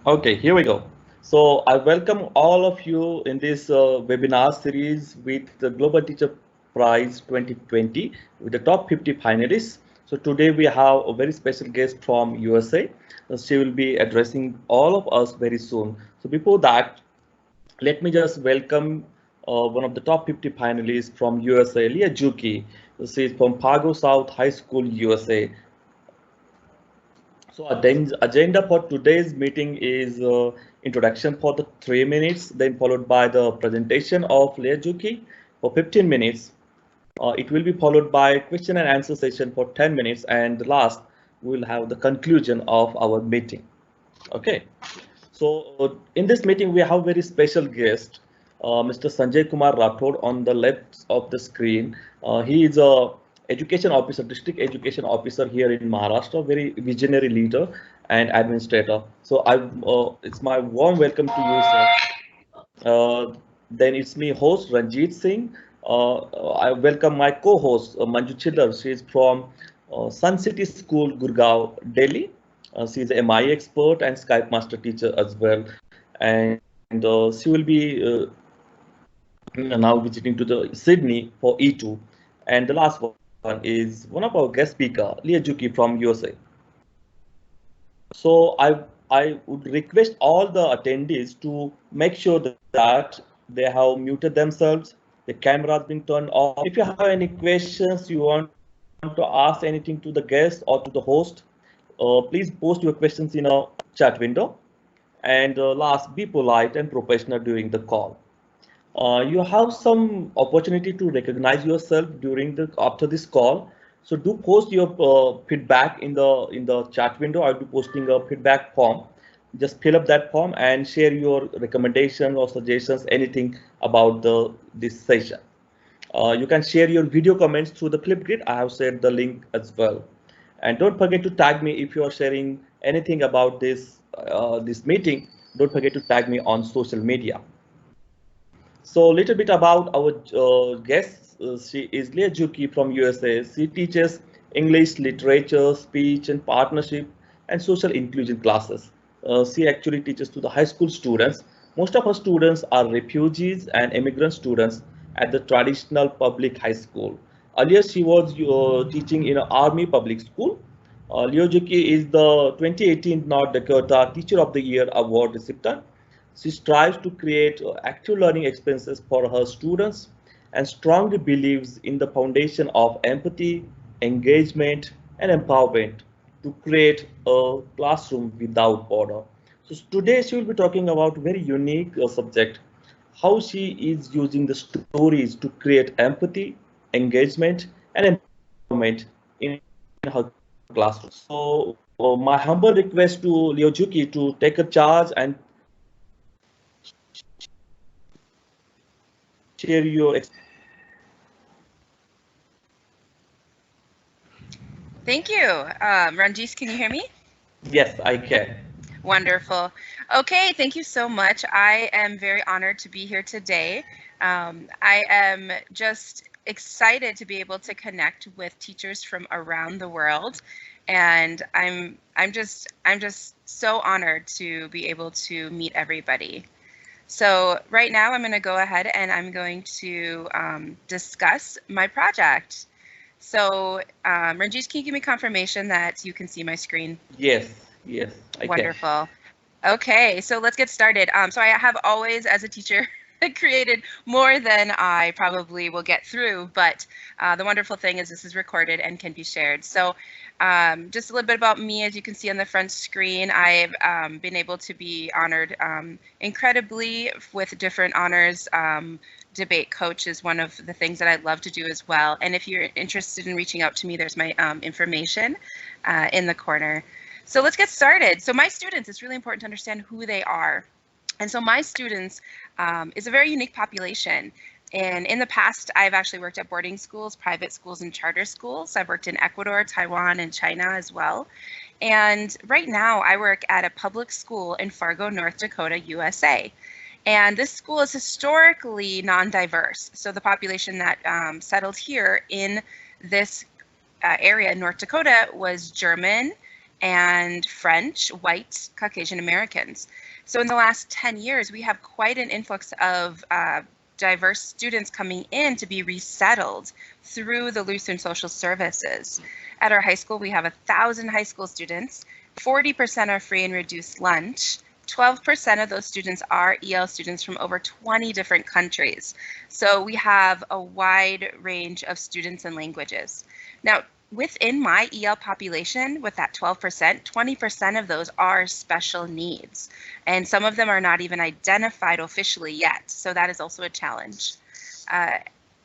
Okay, here we go. So I welcome all of you in this webinar series with the Global Teacher Prize 2020 with the top 50 finalists. So today we have a very special guest from USA. She will be addressing all of us very soon. So before that, let me just welcome one of the top 50 finalists from USA, Leah Juelke. She is from Pago South High School, USA. So agenda for today's meeting is introduction for the 3 minutes, then followed by the presentation of Leah Juelke for 15 minutes. It will be followed by question and answer session for 10 minutes, and last we'll have the conclusion of our meeting. Okay. So in this meeting, we have very special guest, Mr. Sanjay Kumar Rathod on the left of the screen. He is a education officer, district education officer here in Maharashtra, very visionary leader and administrator. So it's my warm welcome to you, sir. Then it's me, host Ranjit Singh. I welcome my co-host Manju Chidar. She is from Sun City School, Gurgaon, Delhi. She is a MI expert and Skype master teacher as well, and she will be now visiting to the Sydney for E2. And the last one is one of our guest speaker, Leah Juelke from USA. So I would request all the attendees to make sure that they have muted themselves, the camera has been turned off. If you have any questions, you want to ask anything to the guest or to the host, please post your questions in a chat window. And last, be polite and professional during the call. You have some opportunity to recognize yourself during the after this call. So do post your feedback in the chat window. I'll be posting a feedback form. Just fill up that form and share your recommendation or suggestions, anything about the this session. You can share your video comments through the Flipgrid. I have shared the link as well. And don't forget to tag me if you are sharing anything about this meeting. Don't forget to tag me on social media. So a little bit about our guest. She is Leah Juelke from USA. She teaches English, literature, speech, and partnership, and social inclusion classes. She actually teaches to the high school students. Most of her students are refugees and immigrant students at the traditional public high school. Earlier, she was teaching in an army public school. Leah Juelke is the 2018 North Dakota Teacher of the Year award recipient. She strives to create active learning experiences for her students and strongly believes in the foundation of empathy, engagement, and empowerment to create a classroom without border. So today she will be talking about a very unique subject, how she is using the stories to create empathy, engagement, and empowerment in her classroom. So my humble request to Leo Juelke to take a charge and share your experience and Thank you. Ranjit, can you hear me? yes, I can. Wonderful. Okay, thank you so much. I am very honored to be here today. I am just excited to be able to connect with teachers from around the world, and I'm just so honored to be able to meet everybody. So right now, I'm going to go ahead and I'm going to discuss my project. So, Ranjit, can you give me confirmation that you can see my screen? Yes, yes, I can. Wonderful. Okay, so let's get started. So I have always, as a teacher, created more than I probably will get through, but the wonderful thing is this is recorded and can be shared. So just a little bit about me, as you can see on the front screen, I've been able to be honored incredibly with different honors. Debate coach is one of the things that I love to do as well. And if you're interested in reaching out to me, there's my information in the corner. So let's get started. So my students, it's really important to understand who they are. And so my students is a very unique population. And in the past, I've actually worked at boarding schools, private schools, and charter schools. I've worked in Ecuador, Taiwan, and China as well. And right now, I work at a public school in Fargo, North Dakota, USA. And this school is historically non-diverse. So the population that settled here in this area in North Dakota was German, and French, white, Caucasian Americans. So in the last 10 years, we have quite an influx of diverse students coming in to be resettled through the Lutheran Social Services. At our high school, we have 1,000 high school students. 40% are free and reduced lunch. 12% of those students are EL students from over 20 different countries. So we have a wide range of students and languages. Now, within my EL population, with that 12%, 20% of those are special needs. And some of them are not even identified officially yet. So that is also a challenge.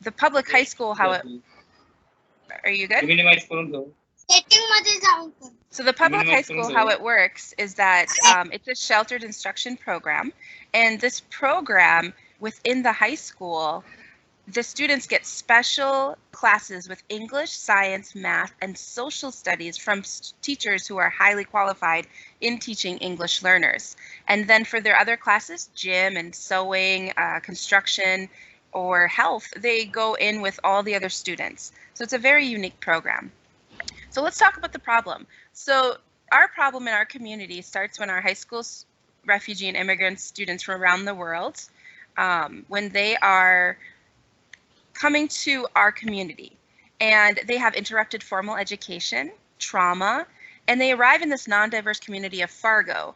The public high school, are you good? So the public high school, how it works is that it's a sheltered instruction program. And this program within the high school, the students get special classes with English, science, math, and social studies from teachers who are highly qualified in teaching English learners. And then for their other classes, gym and sewing, construction, or health, they go in with all the other students. So it's a very unique program. So let's talk about the problem. So our problem in our community starts when our high school refugee and immigrant students from around the world, when they are coming to our community and they have interrupted formal education, trauma, and they arrive in this non-diverse community of Fargo,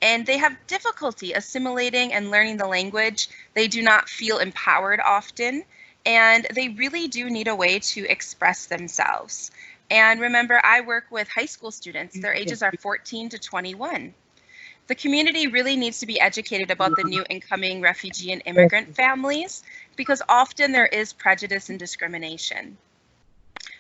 and they have difficulty assimilating and learning the language. They do not feel empowered often, and they really do need a way to express themselves. And remember, I work with high school students. Their ages are 14 to 21. The community really needs to be educated about the new incoming refugee and immigrant families, because often there is prejudice and discrimination.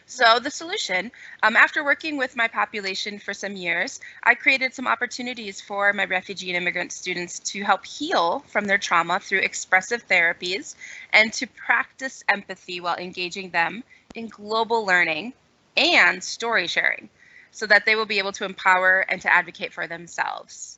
So the solution, after working with my population for some years, I created some opportunities for my refugee and immigrant students to help heal from their trauma through expressive therapies and to practice empathy while engaging them in global learning and story sharing, so that they will be able to empower and to advocate for themselves.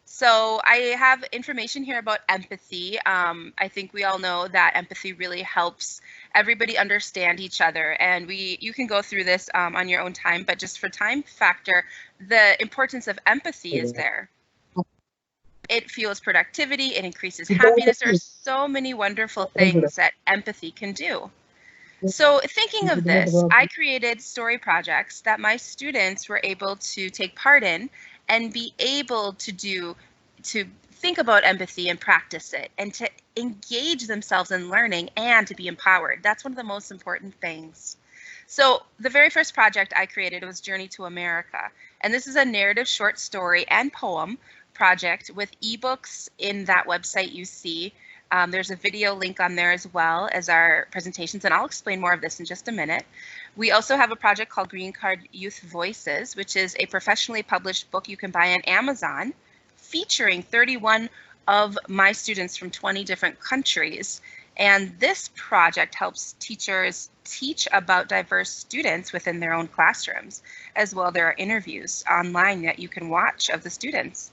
So I have information here about empathy. I think we all know that empathy really helps everybody understand each other, and you can go through this on your own time, but just for time factor, the importance of empathy is there. It fuels productivity, it increases happiness. There are so many wonderful things that empathy can do. So thinking of this, I created story projects that my students were able to take part in and be able to think about empathy and practice it and to engage themselves in learning and to be empowered. That's one of the most important things. So the very first project I created was Journey to America. And this is a narrative short story and poem project with ebooks in that website you see. There's a video link on there as well as our presentations, and I'll explain more of this in just a minute. We also have a project called Green Card Youth Voices, which is a professionally published book you can buy on Amazon, featuring 31 of my students from 20 different countries. And this project helps teachers teach about diverse students within their own classrooms. As well, there are interviews online that you can watch of the students.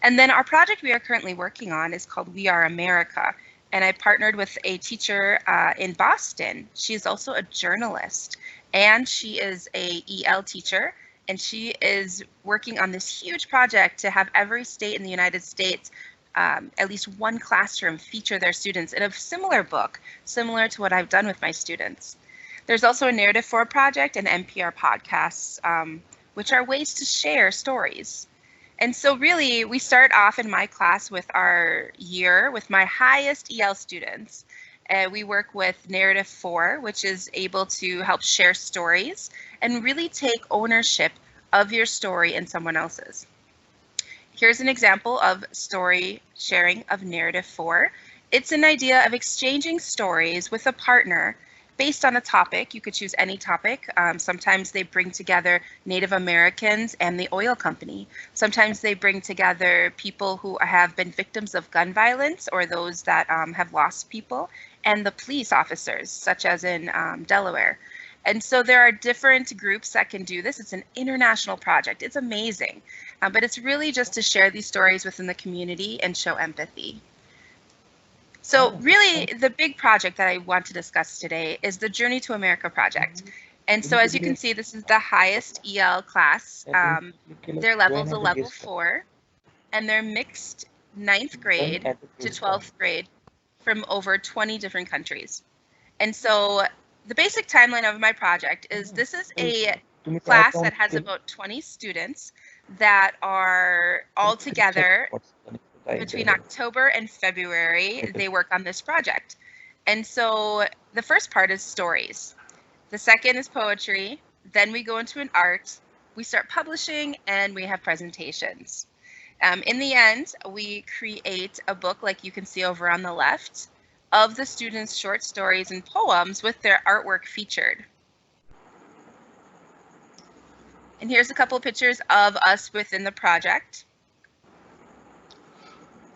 And then our project we are currently working on is called We Are America. And I partnered with a teacher in Boston. She's also a journalist, and she is a EL teacher. And she is working on this huge project to have every state in the United States, at least one classroom, feature their students in a similar book, similar to what I've done with my students. There's also a Narrative 4 project and NPR podcasts, which are ways to share stories. And so really, we start off in my class with our year with my highest EL students. We work with Narrative 4, which is able to help share stories and really take ownership of your story and someone else's. Here's an example of story sharing of Narrative 4. It's an idea of exchanging stories with a partner based on a topic. You could choose any topic. Sometimes they bring together Native Americans and the oil company. Sometimes they bring together people who have been victims of gun violence or those that have lost people, and the police officers, such as in Delaware. And so there are different groups that can do this. It's an international project. It's amazing, but it's really just to share these stories within the community and show empathy. So really, the big project that I want to discuss today is the Journey to America project. And so as you can see, this is the highest EL class. Their level is a level 4, and they're mixed 9th grade to 12th grade from over 20 different countries. And so the basic timeline of my project is this is a class that has about 20 students that are all together between October and February. They work on this project. And so the first part is stories. The second is poetry. Then we go into an art. We start publishing, and we have presentations. In the end, we create a book, like you can see over on the left, of the students' short stories and poems with their artwork featured. And here's a couple of pictures of us within the project.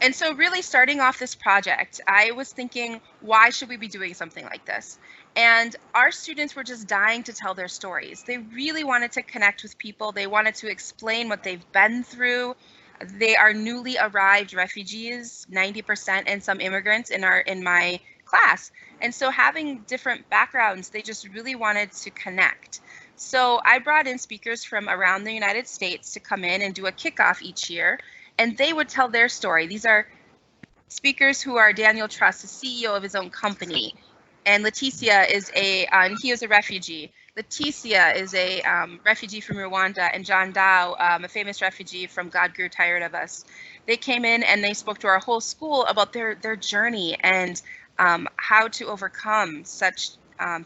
And so really starting off this project, I was thinking, why should we be doing something like this? And our students were just dying to tell their stories. They really wanted to connect with people. They wanted to explain what they've been through. They are newly arrived refugees, 90%, and some immigrants in my class. And so having different backgrounds, they just really wanted to connect. So I brought in speakers from around the United States to come in and do a kickoff each year, and they would tell their story. These are speakers who are Daniel Truss, the CEO of his own company, and Leticia is he is a refugee. Leticia is a refugee from Rwanda, and John Dow, a famous refugee from God Grew Tired of Us. They came in and they spoke to our whole school about their journey and how to overcome such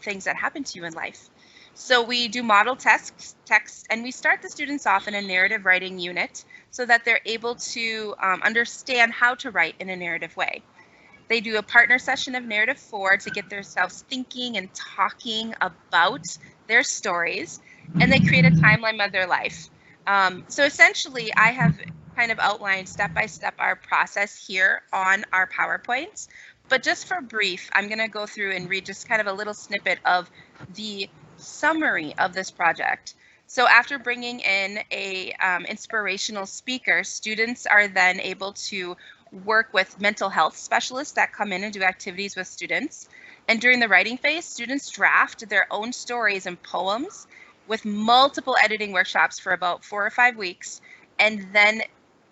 things that happen to you in life. So we do model texts, and we start the students off in a narrative writing unit so that they're able to understand how to write in a narrative way. They do a partner session of narrative 4 to get themselves thinking and talking about their stories, and they create a timeline of their life. So essentially, I have kind of outlined step by step our process here on our PowerPoints. But just for brief, I'm going to go through and read just kind of a little snippet of the summary of this project. So after bringing in a inspirational speaker, students are then able to work with mental health specialists that come in and do activities with students. And during the writing phase, students draft their own stories and poems with multiple editing workshops for about 4 or 5 weeks. And then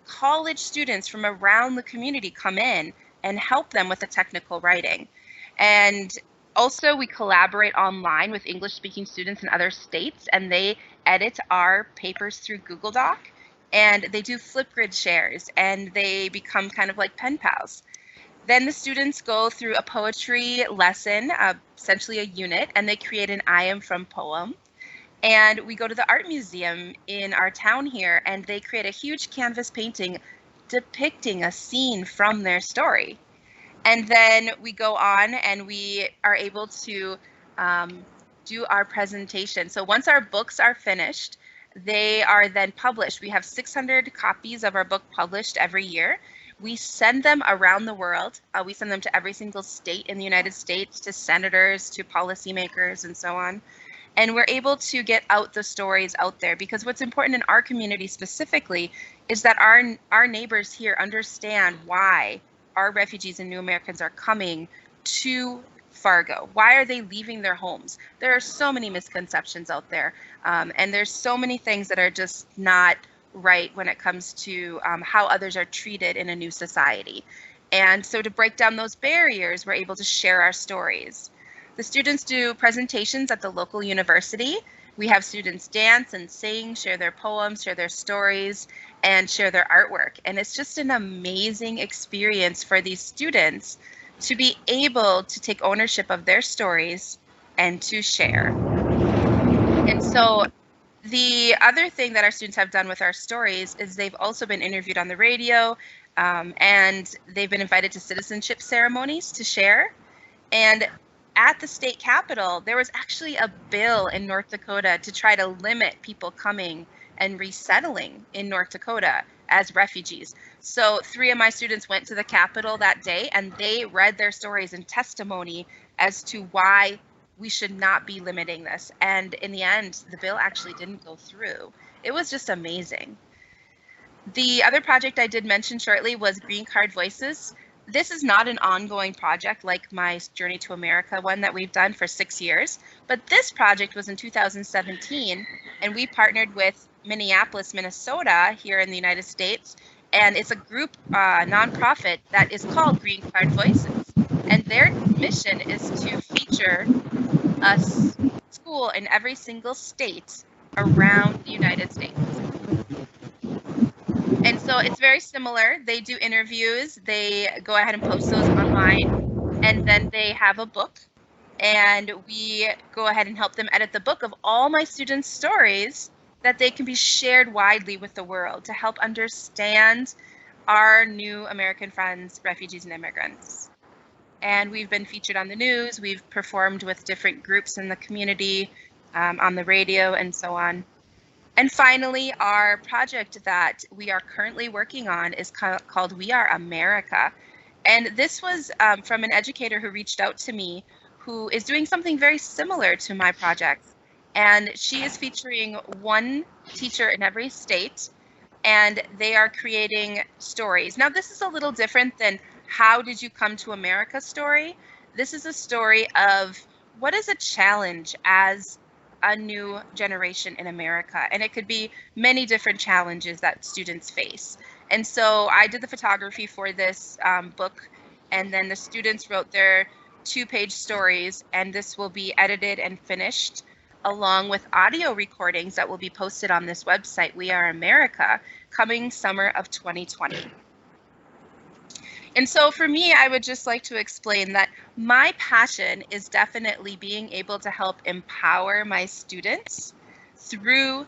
college students from around the community come in and help them with the technical writing. And also, we collaborate online with English-speaking students in other states, and they edit our papers through Google Doc, and they do Flipgrid shares, and they become kind of like pen pals. Then the students go through a poetry lesson, essentially a unit, and they create an I am from poem. And we go to the art museum in our town here, and they create a huge canvas painting depicting a scene from their story. And then we go on and we are able to do our presentation. So once our books are finished, they are then published. We have 600 copies of our book published every year. We send them around the world. We send them to every single state in the United States, to senators, to policymakers, and so on. And we're able to get out the stories out there, because what's important in our community specifically is that our neighbors here understand why our refugees and new Americans are coming to Fargo. Why are they leaving their homes? There are so many misconceptions out there, and there's so many things that are just not right when it comes to how others are treated in a new society. And so to break down those barriers, we're able to share our stories. The students do presentations at the local university. We have students dance and sing, share their poems, share their stories, and share their artwork. And it's just an amazing experience for these students to be able to take ownership of their stories and to share. And so the other thing that our students have done with our stories is they've also been interviewed on the radio, and they've been invited to citizenship ceremonies to share. And at the state capitol, there was actually a bill in North Dakota to try to limit people coming and resettling in North Dakota as refugees. So 3 of my students went to the Capitol that day, and they read their stories and testimony as to why we should not be limiting this. And in the end, the bill actually didn't go through. It was just amazing. The other project I did mention shortly was Green Card Voices. This is not an ongoing project like my Journey to America one that we've done for 6 years, but this project was in 2017, and we partnered with Minneapolis, Minnesota, here in the United States, and it's a group nonprofit that is called Green Card Voices, and their mission is to feature a school in every single state around the United States. And so it's very similar. They do interviews, they go ahead and post those online, and then they have a book, and we go ahead and help them edit the book of all my students' stories that they can be shared widely with the world to help understand our new American friends, refugees and immigrants. And we've been featured on the news, we've performed with different groups in the community, on the radio, and so on. And finally, our project that we are currently working on is called We Are America. And this was from an educator who reached out to me who is doing something very similar to my project. And she is featuring one teacher in every state, and they are creating stories. Now, this is a little different than How Did You Come to America story. This is a story of what is a challenge as a new generation in America, and it could be many different challenges that students face. And so I did the photography for this book, and then the students wrote their 2-page stories, and this will be edited and finished along with audio recordings that will be posted on this website, We Are America, coming summer of 2020. And so for me, I would just like to explain that my passion is definitely being able to help empower my students through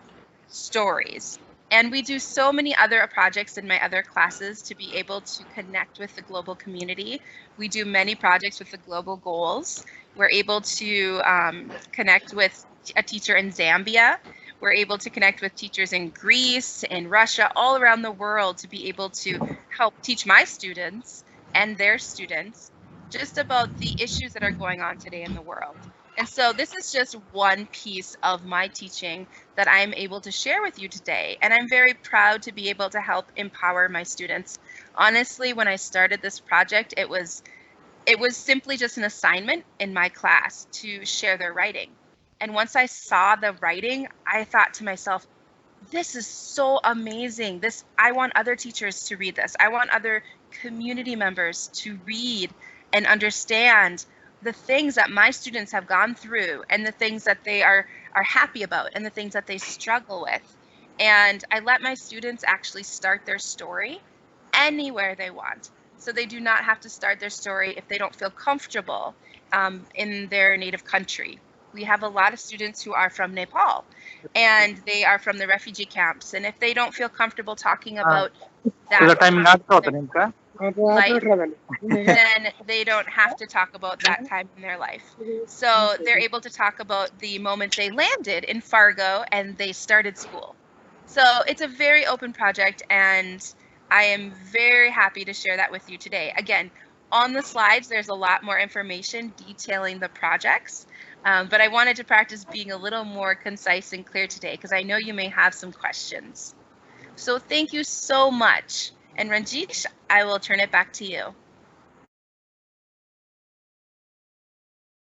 stories. And we do so many other projects in my other classes to be able to connect with the global community. We do many projects with the global goals. We're able to connect with a teacher in Zambia. We're able to connect with teachers in Greece, in Russia, all around the world to be able to help teach my students and their students just about the issues that are going on today in the world. And so this is just one piece of my teaching that I'm able to share with you today. And I'm very proud to be able to help empower my students. Honestly, when I started this project, it was simply just an assignment in my class to share their writing. And once I saw the writing, I thought to myself, this is so amazing. I want other teachers to read this. I want other community members to read and understand the things that my students have gone through and the things that they are happy about and the things that they struggle with. And I let my students actually start their story anywhere they want. So they do not have to start their story if they don't feel comfortable in their native country. We have a lot of students who are from Nepal, and they are from the refugee camps. And if they don't feel comfortable talking about that time life, then they don't have to talk about that time in their life. So they're able to talk about the moment they landed in Fargo and they started school. So it's a very open project, and I am very happy to share that with you today. Again, on the slides, there's a lot more information detailing the projects. But I wanted to practice being a little more concise and clear today because I know you may have some questions. So thank you so much. And Ranjeesh, I will turn it back to you.